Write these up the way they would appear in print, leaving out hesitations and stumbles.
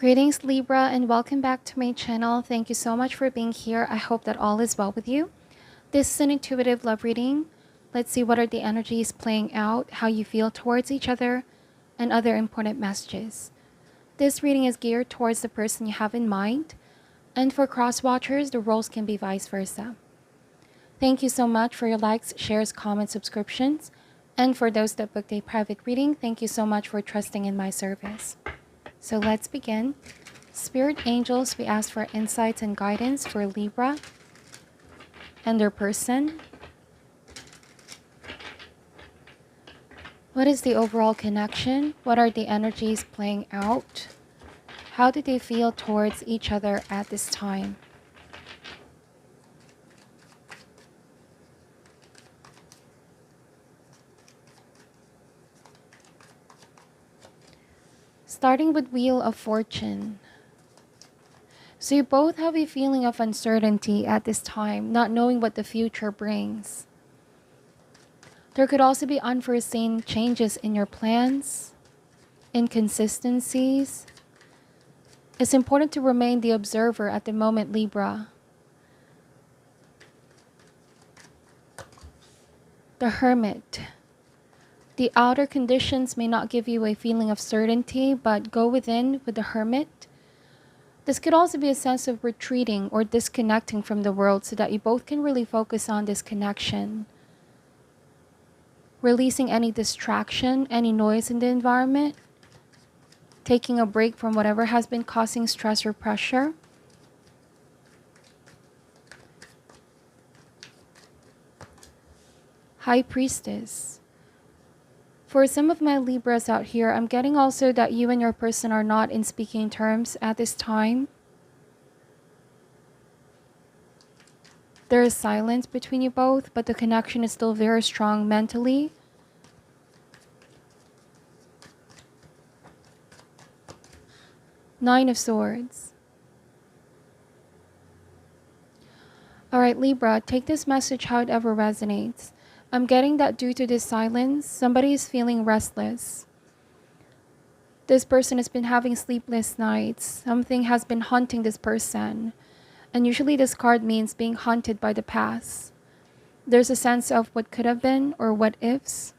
Greetings Libra and welcome back to my channel. Thank you so much for being here. I hope that all is well with you. This is an intuitive love reading. Let's see what are the energies playing out, how you feel towards each other, and other important messages. This reading is geared towards the person you have in mind, and for cross watchers, the roles can be vice versa. Thank you so much for your likes, shares, comments, subscriptions, and for those that booked a private reading, thank you so much for trusting in my service. So let's begin. Spirit angels, we ask for insights and guidance for Libra and their person. What is the overall connection? What are the energies playing out? How do they feel towards each other at this time? Starting with Wheel of Fortune. So you both have a feeling of uncertainty at this time, not knowing what the future brings. There could also be unforeseen changes in your plans, inconsistencies. It's important to remain the observer at the moment, Libra. The Hermit. The outer conditions may not give you a feeling of certainty, but go within with the Hermit. This could also be a sense of retreating or disconnecting from the world so that you both can really focus on this connection. Releasing any distraction, any noise in the environment. Taking a break from whatever has been causing stress or pressure. High Priestess. For some of my Libras out here, I'm getting also that you and your person are not in speaking terms at this time. There is silence between you both, but the connection is still very strong mentally. Nine of Swords. All right, Libra, take this message how it ever resonates. I'm getting that due to this silence, somebody is feeling restless. This person has been having sleepless nights. Something has been haunting this person. And usually this card means being haunted by the past. There's a sense of what could have been or what ifs.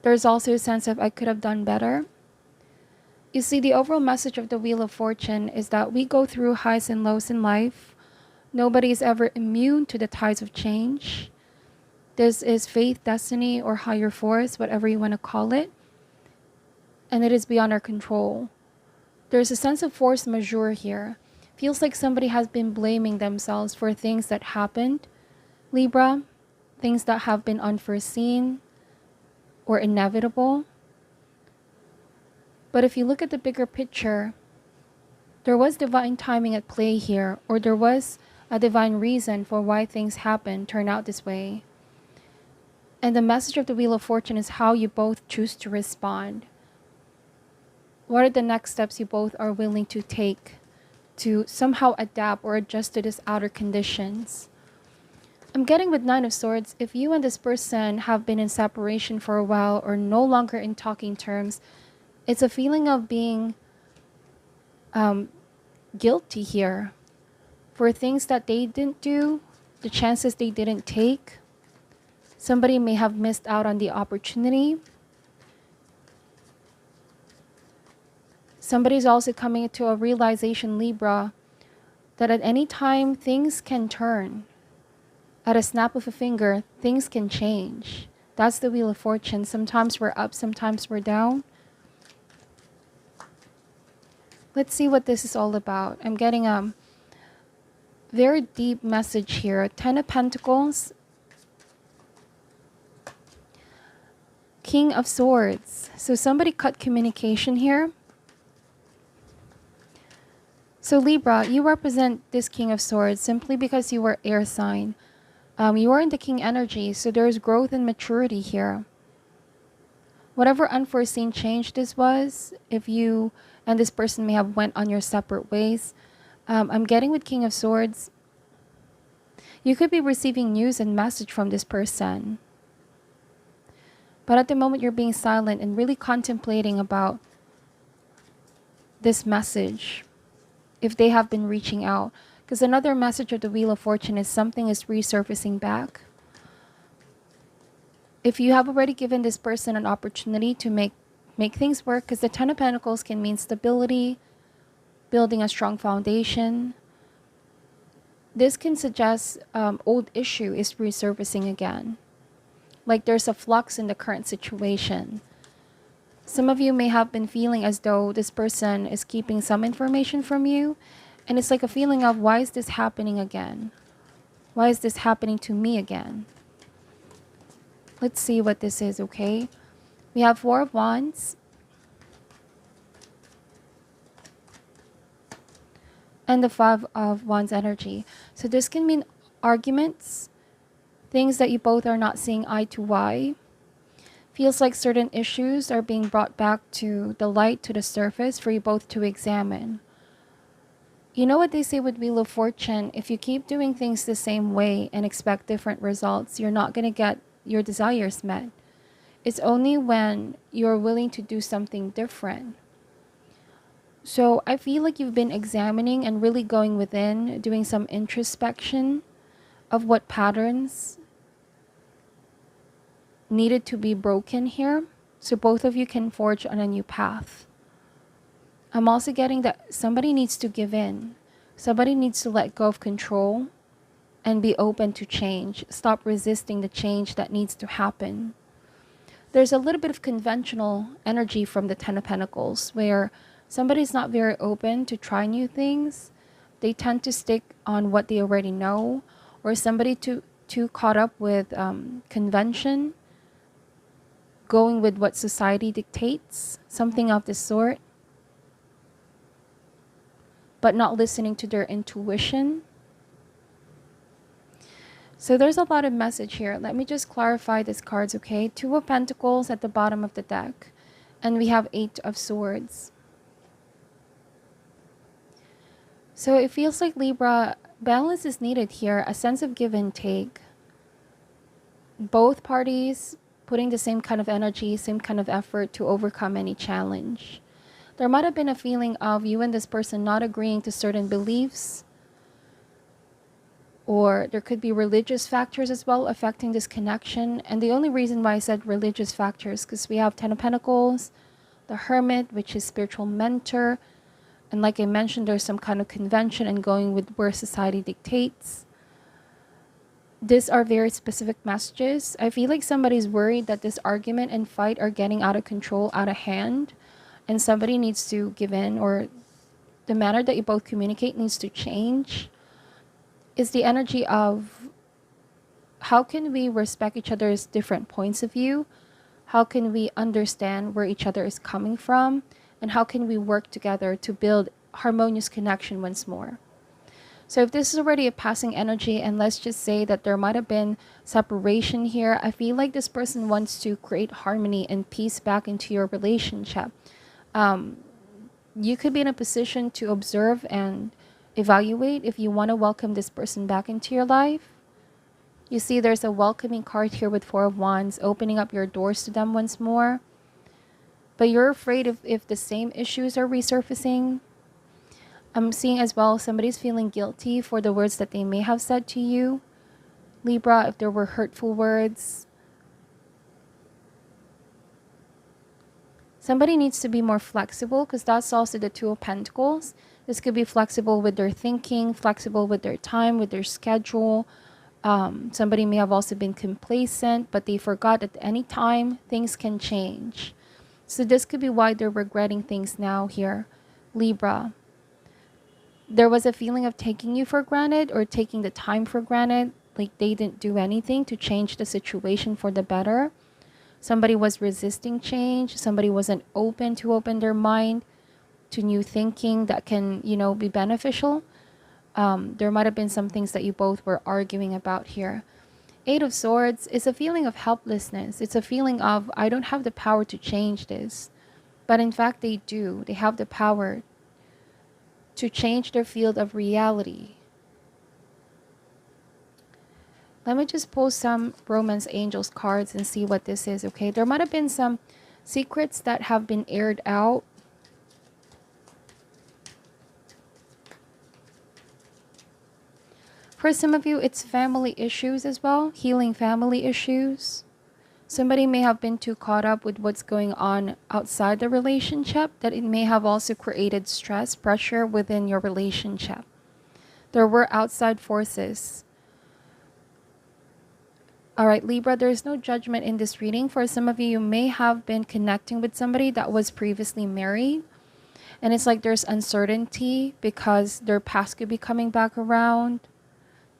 There's also a sense of I could have done better. You see, the overall message of the Wheel of Fortune is that we go through highs and lows in life. Nobody is ever immune to the tides of change. This is faith, destiny, or higher force, whatever you want to call it. And it is beyond our control. There's a sense of force majeure here. Feels like somebody has been blaming themselves for things that happened. Libra, things that have been unforeseen or inevitable. But if you look at the bigger picture, there was divine timing at play here, or there was a divine reason for why things happened, turn out this way. And the message of the Wheel of Fortune is how you both choose to respond. What are the next steps you both are willing to take to somehow adapt or adjust to these outer conditions? I'm getting with Nine of Swords, if you and this person have been in separation for a while or no longer in talking terms, it's a feeling of being guilty here for things that they didn't do, the chances they didn't take. Somebody may have missed out on the opportunity. Somebody's also coming to a realization, Libra, that at any time things can turn. At a snap of a finger, things can change. That's the Wheel of Fortune. Sometimes we're up, sometimes we're down. Let's see what this is all about. I'm getting a very deep message here. Ten of Pentacles. King of Swords. So somebody cut communication here. So Libra, you represent this King of Swords simply because you are air sign. You are in the King energy, so there's growth and maturity here. Whatever unforeseen change this was, if you and this person may have went on your separate ways, I'm getting with King of Swords, you could be receiving news and message from this person. But at the moment, you're being silent and really contemplating about this message if they have been reaching out. Because another message of the Wheel of Fortune is something is resurfacing back. If you have already given this person an opportunity to make things work, because the Ten of Pentacles can mean stability, building a strong foundation. This can suggest old issue is resurfacing again. Like there's a flux in the current situation. Some of you may have been feeling as though this person is keeping some information from you. And it's like a feeling of, why is this happening again? Why is this happening to me again? Let's see what this is, okay? We have Four of Wands. And the Five of Wands energy. So this can mean arguments, things that you both are not seeing eye to eye. Feels like certain issues are being brought back to the light, to the surface for you both to examine. You know what they say with Wheel of Fortune? If you keep doing things the same way and expect different results, you're not going to get your desires met. It's only when you're willing to do something different. So I feel like you've been examining and really going within, doing some introspection of what patterns needed to be broken here, so both of you can forge on a new path. I'm also getting that somebody needs to give in. Somebody needs to let go of control and be open to change. Stop resisting the change that needs to happen. There's a little bit of conventional energy from the Ten of Pentacles where somebody's not very open to try new things. They tend to stick on what they already know, or somebody too caught up with convention, going with what society dictates, something of this sort, but not listening to their intuition. So there's a lot of message here. Let me just clarify these cards, okay? Two of Pentacles at the bottom of the deck, and we have Eight of Swords. So it feels like, Libra, balance is needed here, a sense of give and take. Both parties putting the same kind of energy, same kind of effort to overcome any challenge. There might have been a feeling of you and this person not agreeing to certain beliefs, or there could be religious factors as well affecting this connection. And the only reason why I said religious factors, because we have Ten of Pentacles, the Hermit, which is spiritual mentor, and like I mentioned, there's some kind of convention and going with where society dictates. These are very specific messages. I feel like somebody's worried that this argument and fight are getting out of control, out of hand, and somebody needs to give in, or the manner that you both communicate needs to change. Is the energy of, how can we respect each other's different points of view? How can we understand where each other is coming from? And how can we work together to build harmonious connection once more? So if this is already a passing energy, and let's just say that there might have been separation here, I feel like this person wants to create harmony and peace back into your relationship. You could be in a position to observe and evaluate if you want to welcome this person back into your life. You see there's a welcoming card here with Four of Wands, opening up your doors to them once more. But you're afraid if the same issues are resurfacing. I'm seeing as well somebody's feeling guilty for the words that they may have said to you, Libra, if there were hurtful words. Somebody needs to be more flexible, because that's also the Two of Pentacles. This could be flexible with their thinking, flexible with their time, with their schedule. Somebody may have also been complacent, but they forgot at any time things can change. So this could be why they're regretting things now here, Libra. There was a feeling of taking you for granted, or taking the time for granted, like they didn't do anything to change the situation for the better. Somebody was resisting change. Somebody wasn't open to open their mind to new thinking that can, be beneficial. There might have been some things that you both were arguing about here. Eight of Swords is a feeling of helplessness. It's a feeling of, I don't have the power to change this. But in fact, they do. They have the power to change their field of reality. Let me just pull some Romance Angels cards and see what this is, okay? There might have been some secrets that have been aired out. For some of you, it's family issues as well, healing family issues. Somebody may have been too caught up with what's going on outside the relationship that it may have also created stress, pressure within your relationship. There were outside forces. All right, Libra, there's no judgment in this reading. For some of you, you may have been connecting with somebody that was previously married. And it's like there's uncertainty because their past could be coming back around.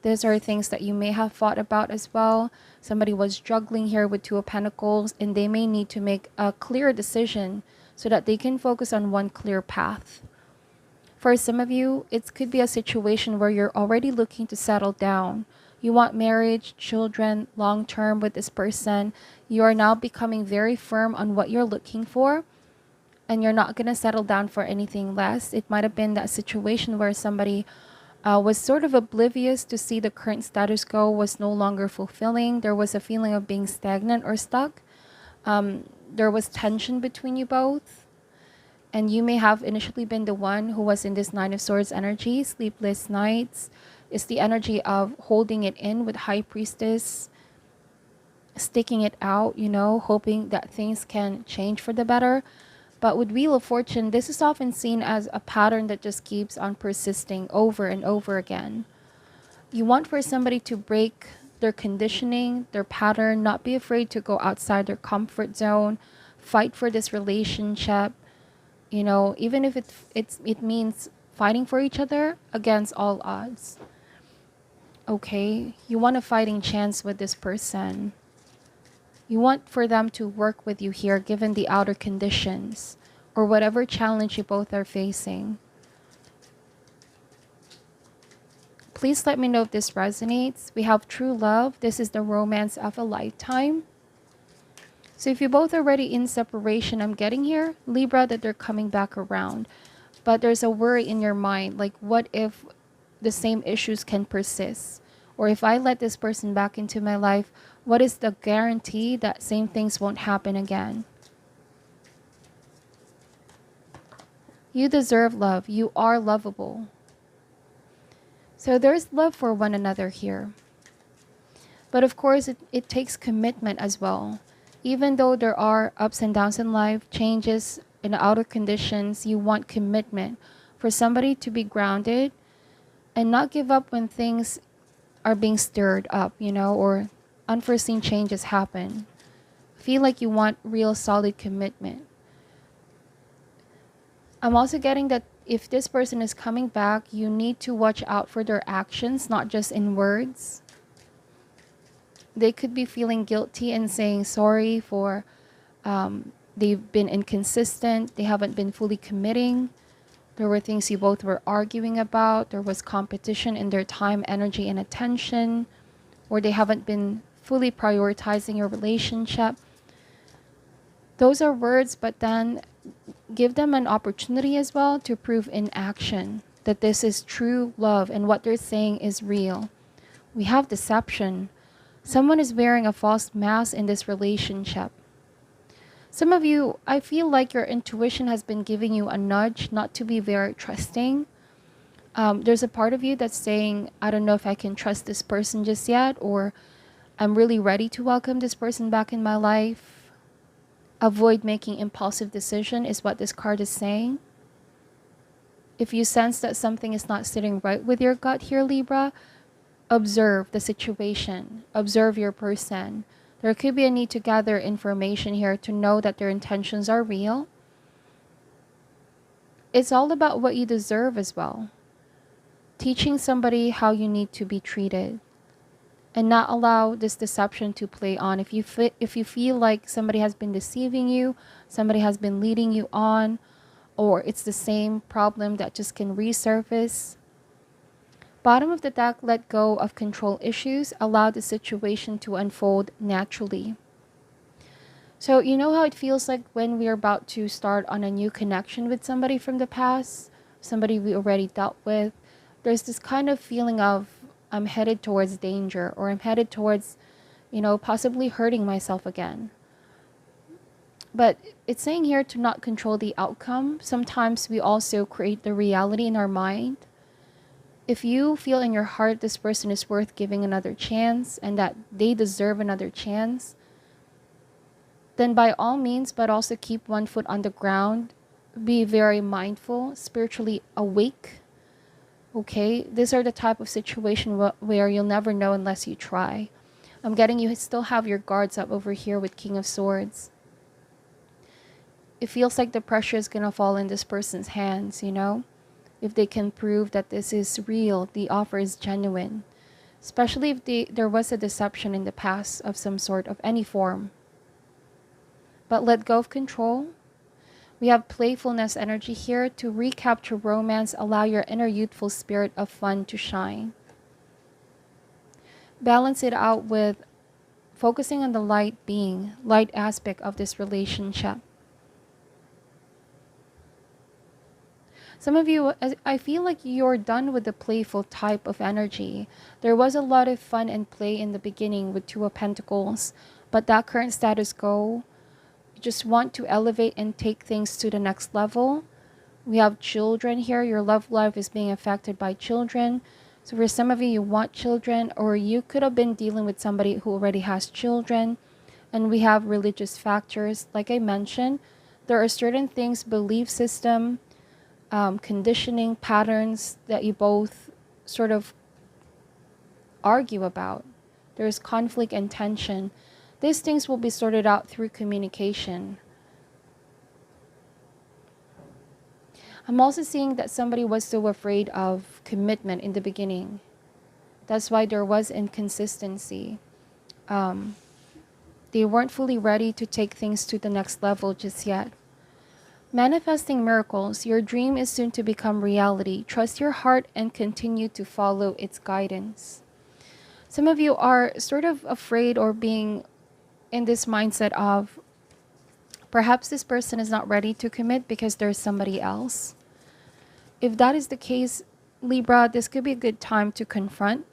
These are things that you may have thought about as well. Somebody was juggling here with Two of Pentacles, and they may need to make a clear decision so that they can focus on one clear path. For some of you, it could be a situation where you're already looking to settle down. You want marriage, children, long-term with this person. You are now becoming very firm on what you're looking for, and you're not going to settle down for anything less. It might have been that situation where somebody was sort of oblivious to see the current status quo was no longer fulfilling. There was a feeling of being stagnant or stuck. There was tension between you both. And you may have initially been the one who was in this Nine of Swords energy. Sleepless nights is the energy of holding it in with High Priestess, sticking it out, you know, hoping that things can change for the better. But with Wheel of Fortune, this is often seen as a pattern that just keeps on persisting over and over again. You want for somebody to break their conditioning, their pattern, not be afraid to go outside their comfort zone, fight for this relationship, you know, even if it means fighting for each other against all odds. Okay, you want a fighting chance with this person. You want for them to work with you here given the outer conditions or whatever challenge you both are facing. Please let me know if this resonates. We have true love. This is the romance of a lifetime. So if you both are already in separation, I'm getting here, Libra, that they're coming back around. But there's a worry in your mind, like what if the same issues can persist? Or if I let this person back into my life, what is the guarantee that same things won't happen again? You deserve love. You are lovable. So there's love for one another here. But of course, it takes commitment as well. Even though there are ups and downs in life, changes in outer conditions, you want commitment for somebody to be grounded and not give up when things are being stirred up, you know, or unforeseen changes happen. Feel like you want real solid commitment. I'm also getting that if this person is coming back, you need to watch out for their actions, not just in words. They could be feeling guilty and saying sorry for they've been inconsistent, they haven't been fully committing. There were things you both were arguing about. There was competition in their time, energy, and attention, or they haven't been fully prioritizing your relationship. Those are words, but then give them an opportunity as well to prove in action that this is true love and what they're saying is real. We have deception. Someone is wearing a false mask in this relationship. Some of you, I feel like your intuition has been giving you a nudge not to be very trusting. There's a part of you that's saying, I don't know if I can trust this person just yet, or I'm really ready to welcome this person back in my life. Avoid making impulsive decisions is what this card is saying. If you sense that something is not sitting right with your gut here, Libra, observe the situation. Observe your person. There could be a need to gather information here to know that their intentions are real. It's all about what you deserve as well. Teaching somebody how you need to be treated. And not allow this deception to play on. If you feel like somebody has been deceiving you, somebody has been leading you on, or it's the same problem that just can resurface. Bottom of the deck, let go of control issues. Allow the situation to unfold naturally. So you know how it feels like when we're about to start on a new connection with somebody from the past, somebody we already dealt with. There's this kind of feeling of, I'm headed towards danger, or I'm headed towards, you know, possibly hurting myself again. But it's saying here to not control the outcome. Sometimes we also create the reality in our mind. If you feel in your heart this person is worth giving another chance and that they deserve another chance, then by all means, but also keep one foot on the ground. Be very mindful, spiritually awake. Okay, these are the type of situation where you'll never know unless you try. I'm getting you still have your guards up over here with King of Swords. It feels like the pressure is going to fall in this person's hands, you know? If they can prove that this is real, the offer is genuine. Especially if there was a deception in the past of some sort, of any form. But let go of control. We have playfulness energy here. To recapture romance, allow your inner youthful spirit of fun to shine. Balance it out with focusing on the light aspect of this relationship. Some of you, I feel like you're done with the playful type of energy. There was a lot of fun and play in the beginning with Two of Pentacles, but that current status quo, you just want to elevate and take things to the next level. We have children here. Your love life is being affected by children. So for some of you, you want children, or you could have been dealing with somebody who already has children. And we have religious factors. Like I mentioned, there are certain things, belief system, conditioning patterns that you both sort of argue about. There's conflict and tension. These things will be sorted out through communication. I'm also seeing that somebody was so afraid of commitment in the beginning. That's why there was inconsistency. They weren't fully ready to take things to the next level just yet. Manifesting miracles, your dream is soon to become reality. Trust your heart and continue to follow its guidance. Some of you are sort of afraid or being in this mindset of perhaps this person is not ready to commit because there's somebody else. If that is the case, Libra, this could be a good time to confront.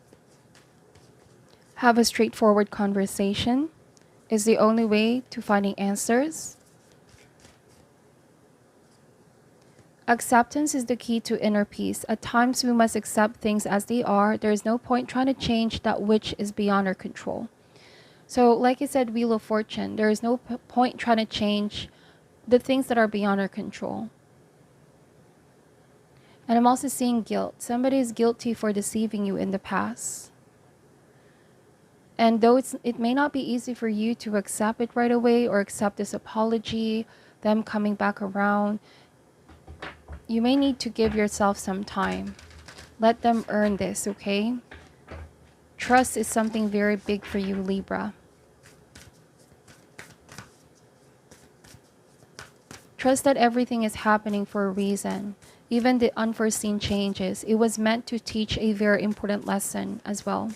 Have a straightforward conversation is the only way to finding answers. Acceptance is the key to inner peace. At times, we must accept things as they are. There is no point trying to change that which is beyond our control. So, like I said, Wheel of Fortune, there is no point trying to change the things that are beyond our control. And I'm also seeing guilt. Somebody is guilty for deceiving you in the past. And though it may not be easy for you to accept it right away or accept this apology, them coming back around, you may need to give yourself some time. Let them earn this, okay? Trust is something very big for you, Libra. Trust that everything is happening for a reason. Even the unforeseen changes. It was meant to teach a very important lesson as well.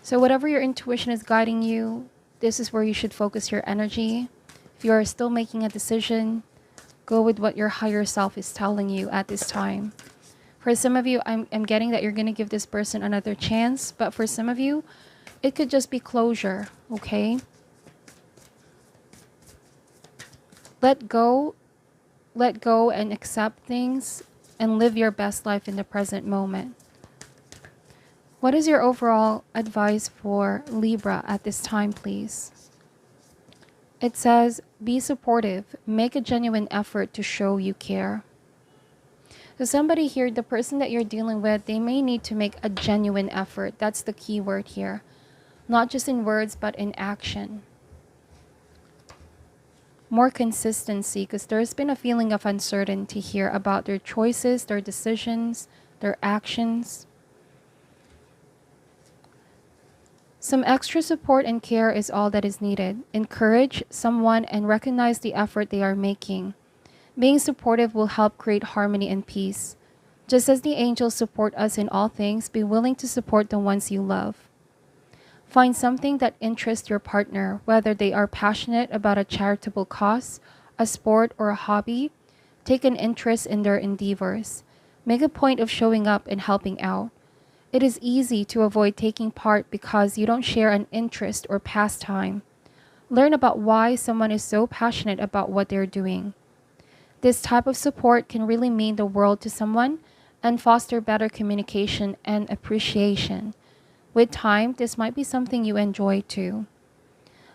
So whatever your intuition is guiding you, this is where you should focus your energy. If you are still making a decision, go with what your higher self is telling you at this time. For some of you, I'm getting that you're going to give this person another chance. But for some of you, it could just be closure, okay? Let go and accept things and live your best life in the present moment. What is your overall advice for Libra at this time, please? It says, be supportive. Make a genuine effort to show you care. So somebody here, the person that you're dealing with, they may need to make a genuine effort. That's the key word here. Not just in words, but in action. More consistency, because there's been a feeling of uncertainty here about their choices, their decisions, their actions. Some extra support and care is all that is needed. Encourage someone and recognize the effort they are making. Being supportive will help create harmony and peace. Just as the angels support us in all things, be willing to support the ones you love. Find something that interests your partner, whether they are passionate about a charitable cause, a sport, or a hobby. Take an interest in their endeavors. Make a point of showing up and helping out. It is easy to avoid taking part because you don't share an interest or pastime. Learn about why someone is so passionate about what they're doing. This type of support can really mean the world to someone, and foster better communication and appreciation. With time, this might be something you enjoy too.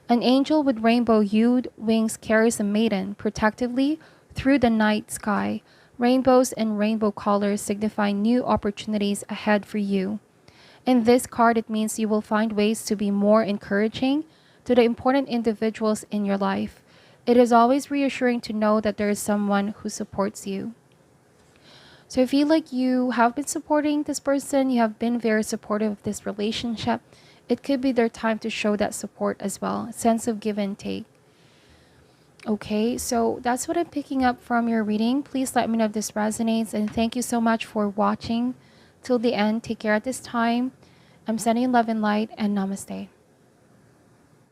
An angel with rainbow-hued wings carries a maiden protectively through the night sky. Rainbows and rainbow colors signify new opportunities ahead for you. In this card, it means you will find ways to be more encouraging to the important individuals in your life. It is always reassuring to know that there is someone who supports you. So I feel like you have been supporting this person, you have been very supportive of this relationship. It could be their time to show that support as well, a sense of give and take. Okay, so that's what I'm picking up from your reading. Please let me know if this resonates, and thank you so much for watching till the end. Take care at this time. I'm sending love and light, and namaste.